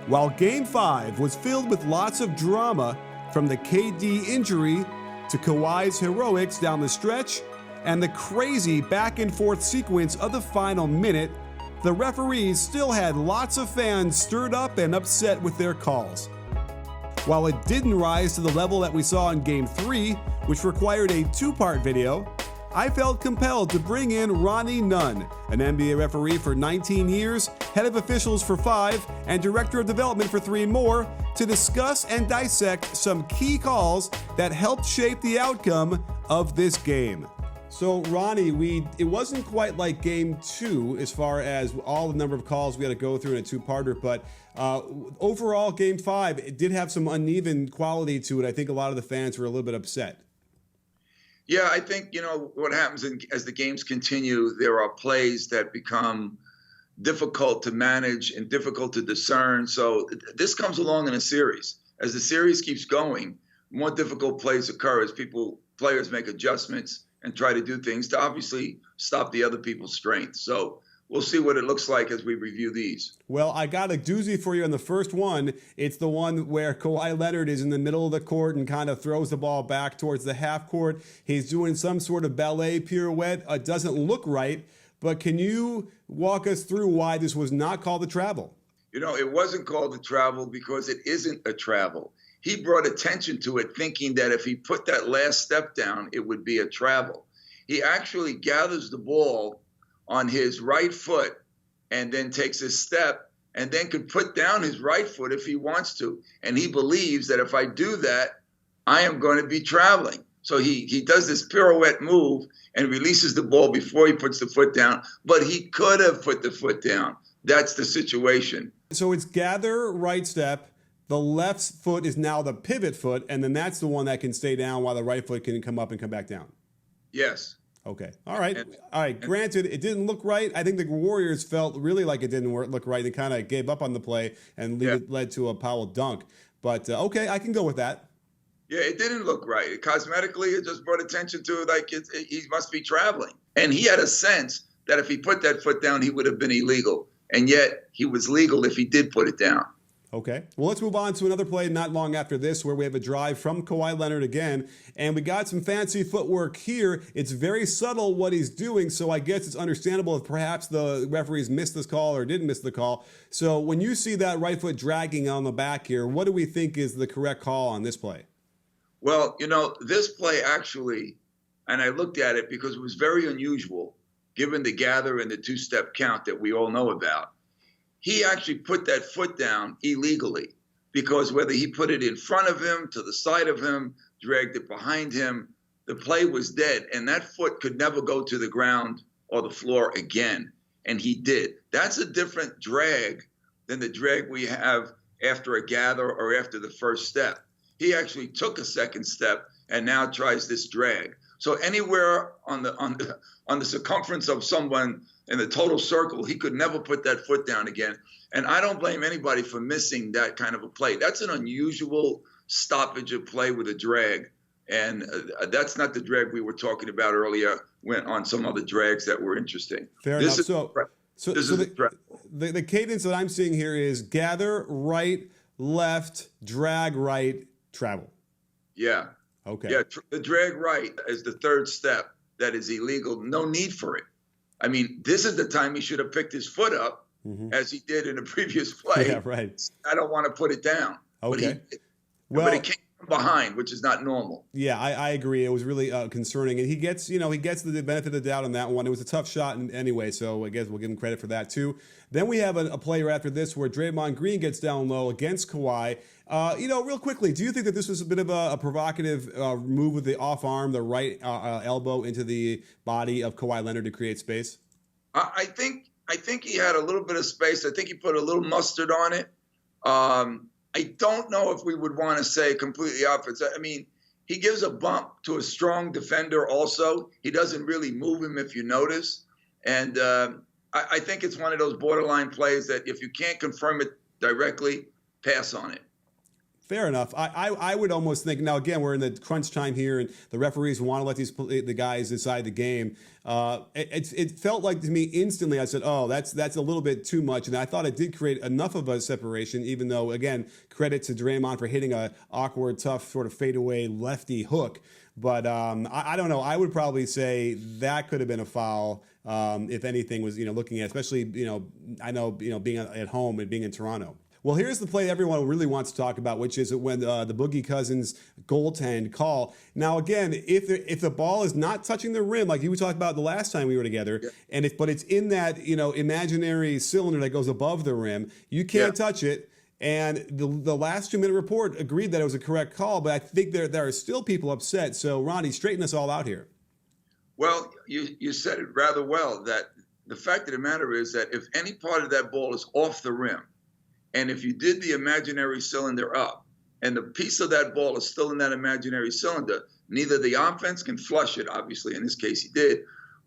While Game 5 was filled with lots of drama, from the KD injury to Kawhi's heroics down the stretch and the crazy back and forth sequence of the final minute, the referees still had lots of fans stirred up and upset with their calls. While it didn't rise to the level that we saw in Game 3, which required a two-part video, I felt compelled to bring in Ronnie Nunn, an NBA referee for 19 years, head of officials for 5, and director of development for 3 more, to discuss and dissect some key calls that helped shape the outcome of this game. So, Ronnie, it wasn't quite like Game 2 as far as all the number of calls we had to go through in a two-parter, but overall, Game 5, it did have some uneven quality to it. I think a lot of the fans were a little bit upset. Yeah, I think, what happens as the games continue, there are plays that become difficult to manage and difficult to discern. So this comes along in a series. As the series keeps going, more difficult plays occur as players make adjustments and try to do things to obviously stop the other people's strength. So we'll see what it looks like as we review these. Well, I got a doozy for you on the first one. It's the one where Kawhi Leonard is in the middle of the court and kind of throws the ball back towards the half court. He's doing some sort of ballet pirouette. It doesn't look right, but can you walk us through why this was not called a travel? It wasn't called a travel because it isn't a travel. He brought attention to it thinking that if he put that last step down, it would be a travel. He actually gathers the ball on his right foot and then takes a step and then could put down his right foot if he wants to. And he believes that if I do that, I am going to be traveling. So he does this pirouette move and releases the ball before he puts the foot down, but he could have put the foot down. That's the situation. So it's gather, right step. The left foot is now the pivot foot, and then that's the one that can stay down while the right foot can come up and come back down. Yes. Okay. All right. Granted, it didn't look right. I think the Warriors felt really like it didn't look right. They kind of gave up on the play, and it led to a Powell dunk. But, okay, I can go with that. Yeah, it didn't look right. Cosmetically, it just brought attention to it he must be traveling. And he had a sense that if he put that foot down, he would have been illegal. And yet he was legal if he did put it down. Okay. Well, let's move on to another play not long after this where we have a drive from Kawhi Leonard again. And we got some fancy footwork here. It's very subtle what he's doing, so I guess it's understandable if perhaps the referees missed this call or didn't miss the call. So when you see that right foot dragging on the back here, what do we think is the correct call on this play? Well, this play actually, and I looked at it because it was very unusual, given the gather and the two-step count that we all know about. He actually put that foot down illegally because whether he put it in front of him, to the side of him, dragged it behind him, the play was dead, and that foot could never go to the ground or the floor again, and he did. That's a different drag than the drag we have after a gather or after the first step. He actually took a second step and now tries this drag. So anywhere on the circumference of someone in the total circle, he could never put that foot down again. And I don't blame anybody for missing that kind of a play. That's an unusual stoppage of play with a drag. And that's not the drag we were talking about earlier on some other drags that were interesting. Fair enough. So the cadence that I'm seeing here is gather, right, left, drag, right, travel. Yeah. Okay. Yeah, the drag right is the third step that is illegal. No need for it. I mean, this is the time he should have picked his foot up as he did in the previous play. Yeah, right. I don't want to put it down. Okay. But it came from behind, which is not normal. Yeah, I agree. It was really concerning. And he gets the benefit of the doubt on that one. It was a tough shot anyway, so I guess we'll give him credit for that too. Then we have a play right after this where Draymond Green gets down low against Kawhi. Real quickly, do you think that this was a bit of a provocative move with the off arm, the right elbow into the body of Kawhi Leonard to create space? I think he had a little bit of space. I think he put a little mustard on it. I don't know if we would want to say completely opposite. I mean, he gives a bump to a strong defender also. He doesn't really move him if you notice. And I think it's one of those borderline plays that if you can't confirm it directly, pass on it. Fair enough. I would almost think, now again, we're in the crunch time here and the referees want to let the guys decide the game. It felt like to me instantly, I said, oh, that's a little bit too much. And I thought it did create enough of a separation, even though, again, credit to Draymond for hitting a awkward, tough sort of fadeaway lefty hook. But I don't know. I would probably say that could have been a foul if anything was, looking at, especially, I know, being at home and being in Toronto. Well, here's the play everyone really wants to talk about, which is when the Boogie Cousins goaltend call. Now, again, if the ball is not touching the rim, like you talked about the last time we were together, and but it's in that imaginary cylinder that goes above the rim, you can't touch it. And the last 2-minute report agreed that it was a correct call, but I think there are still people upset. So, Ronnie, straighten us all out here. Well, you said it rather well, that the fact of the matter is that if any part of that ball is off the rim, and if you did the imaginary cylinder up, and the piece of that ball is still in that imaginary cylinder, neither the offense can flush it, obviously, in this case he did,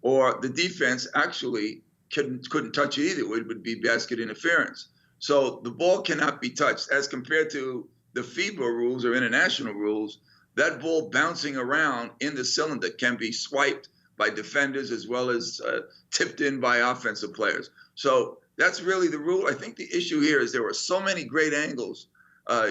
or the defense actually couldn't touch it either. It would be basket interference. So the ball cannot be touched. As compared to the FIBA rules or international rules, that ball bouncing around in the cylinder can be swiped by defenders as well as tipped in by offensive players. So that's really the rule. I think the issue here is there were so many great angles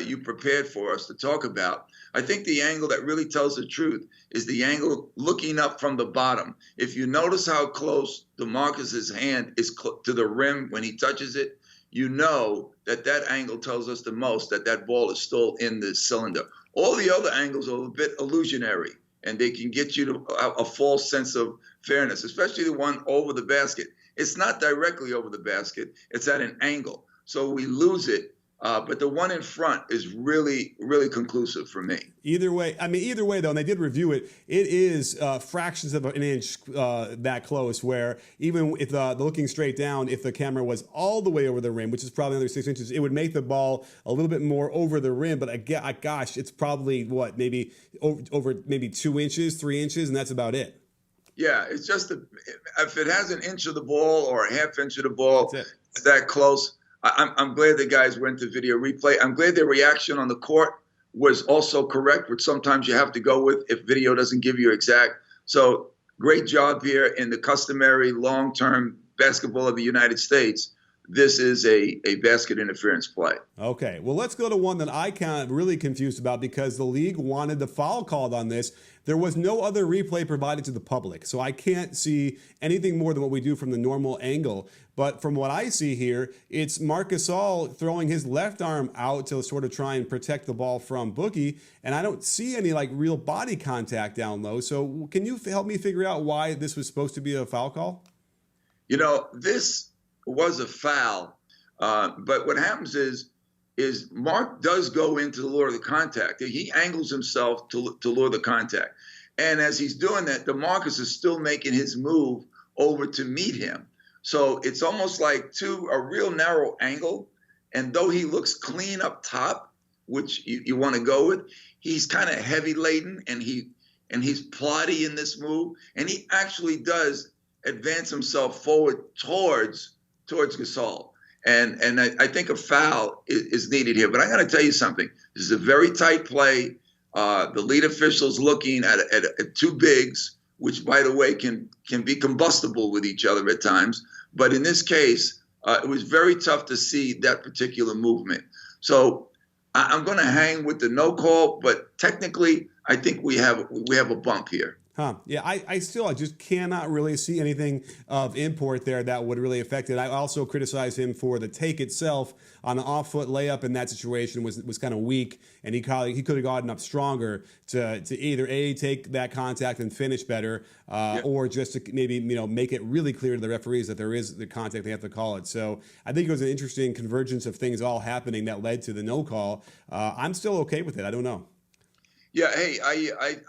you prepared for us to talk about. I think the angle that really tells the truth is the angle looking up from the bottom. If you notice how close DeMarcus's hand is to the rim when he touches it, you know that angle tells us the most, that ball is still in the cylinder. All the other angles are a bit illusionary, and they can get you to a false sense of fairness, especially the one over the basket. It's not directly over the basket. It's at an angle. So we lose it. But the one in front is really, really conclusive for me. Either way, though, and they did review it, it is fractions of an inch that close, where even if looking straight down, if the camera was all the way over the rim, which is probably another 6 inches, it would make the ball a little bit more over the rim. But gosh, it's probably, maybe over maybe 2 inches, 3 inches, and that's about it. Yeah, it's just if it has an inch of the ball or a half inch of the ball, it's that close. I'm glad the guys went to video replay. I'm glad their reaction on the court was also correct, which sometimes you have to go with if video doesn't give you exact. So great job here in the customary long-term basketball of the United States. This is a basket interference play. Okay, well, let's go to one that I kind of really confused about because the league wanted the foul called on this. There was no other replay provided to the public, so I can't see anything more than what we do from the normal angle. But from what I see here, it's Marc Gasol throwing his left arm out to sort of try and protect the ball from Boogie, and I don't see any real body contact down low. So can you help me figure out why this was supposed to be a foul call? This was a foul, but what happens is Mark does go into the lure of the contact. He angles himself to lure the contact. And as he's doing that, DeMarcus is still making his move over to meet him. So it's almost like a real narrow angle. And though he looks clean up top, which you want to go with, he's kind of heavy laden and he's plotty in this move. And he actually does advance himself forward towards Gasol. And I think a foul is needed here. But I got to tell you something. This is a very tight play. The lead official's looking at two bigs, which, by the way, can be combustible with each other at times. But in this case, it was very tough to see that particular movement. So I'm going to hang with the no call. But technically, I think we have a bump here. Yeah, I just cannot really see anything of import there that would really affect it. I also criticize him for the take itself on the off-foot layup in that situation was kind of weak, and he could have gotten up stronger to either take that contact and finish better, or just to maybe make it really clear to the referees that there is the contact, they have to call it. So I think it was an interesting convergence of things all happening that led to the no call. I'm still okay with it. I don't know. Yeah, hey,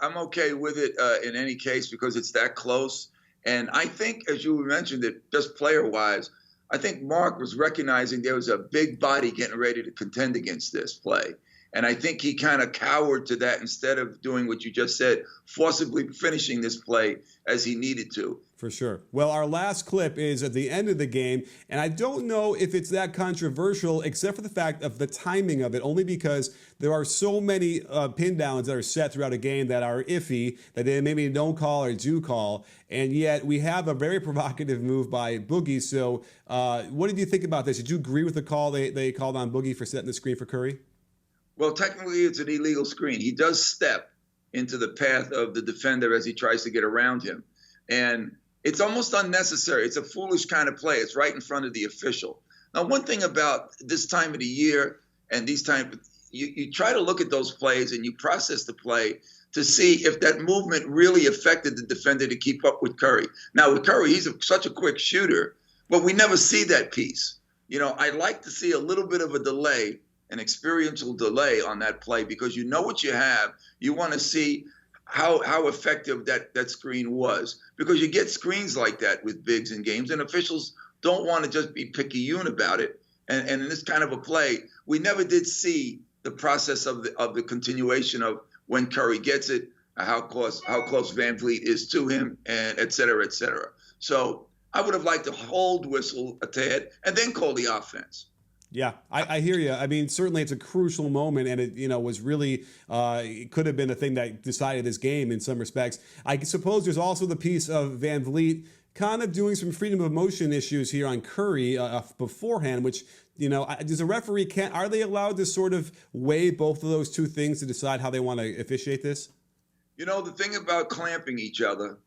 I'm okay with it in any case because it's that close. And I think, as you mentioned it, just player-wise, I think Mark was recognizing there was a big body getting ready to contend against this play. And I think he kind of cowered to that instead of doing what you just said, forcibly finishing this play as he needed to. For sure. Well, our last clip is at the end of the game, and I don't know if it's that controversial, except for the fact of the timing of it, only because there are so many pin downs that are set throughout a game that are iffy, that they maybe don't call or do call, and yet we have a very provocative move by Boogie. So what did you think about this? Did you agree with the call they called on Boogie for setting the screen for Curry? Well, technically, it's an illegal screen. He does step into the path of the defender as he tries to get around him. And it's almost unnecessary. It's a foolish kind of play. It's right in front of the official. Now, one thing about this time of the year and these times, you try to look at those plays and you process the play to see if that movement really affected the defender to keep up with Curry. Now, with Curry, he's such a quick shooter, but we never see that piece. You know, I like to see a little bit of a delay, an experiential delay on that play, because you know what you have. You want to see how effective that screen was, because you get screens like that with bigs in games, and officials don't want to just be picayune about it. And in this kind of a play, we never did see the process of the continuation of when Curry gets it, how close Van Vliet is to him, and et cetera, et cetera. So I would have liked to hold whistle a tad and then call the offense. Yeah, I hear you. I mean, certainly it's a crucial moment, and it was really it could have been a thing that decided this game in some respects. I suppose there's also the piece of Van Vliet kind of doing some freedom of motion issues here on Curry beforehand, which, does a referee are they allowed to sort of weigh both of those two things to decide how they want to officiate this? The thing about clamping each other,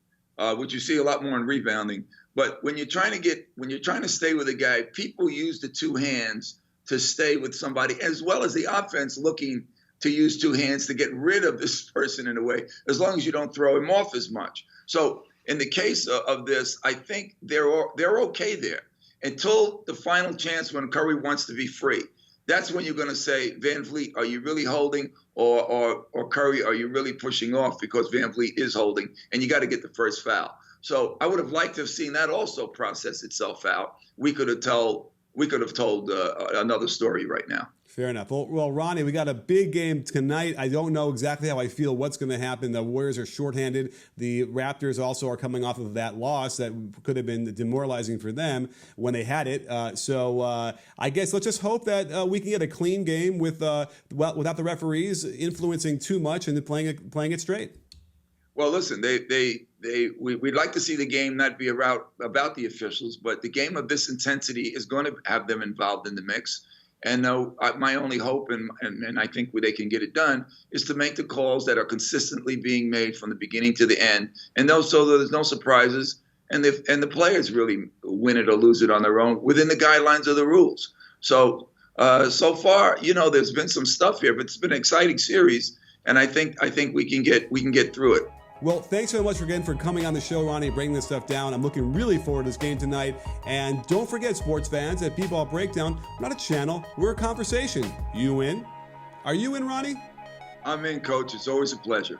which you see a lot more in rebounding, but when you're trying to stay with a guy, people use the two hands to stay with somebody, as well as the offense looking to use two hands to get rid of this person in a way, as long as you don't throw him off as much. So in the case of this, I think they're okay there until the final chance when Curry wants to be free. That's when you're going to say, Van Vliet, are you really holding? Or Curry, are you really pushing off, because Van Vliet is holding, and you got to get the first foul. So I would have liked to have seen that also process itself out. We could have told another story right now. Fair enough. Well, Ronnie, we got a big game tonight. I don't know exactly how I feel what's going to happen. The Warriors are shorthanded. The Raptors also are coming off of that loss that could have been demoralizing for them when they had it. So I guess let's just hope that we can get a clean game without the referees influencing too much and playing it straight. Well, listen, we'd like to see the game not be about the officials, but the game of this intensity is going to have them involved in the mix. And my only hope, and I think they can get it done, is to make the calls that are consistently being made from the beginning to the end, and so there's no surprises, and the players really win it or lose it on their own within the guidelines of the rules. So so far, there's been some stuff here, but it's been an exciting series, and I think we can get through it. Well, thanks so much again for coming on the show, Ronnie, breaking this stuff down. I'm looking really forward to this game tonight. And don't forget, sports fans, at BBallBreakdown, we're not a channel, we're a conversation. You in? Are you in, Ronnie? I'm in, Coach. It's always a pleasure.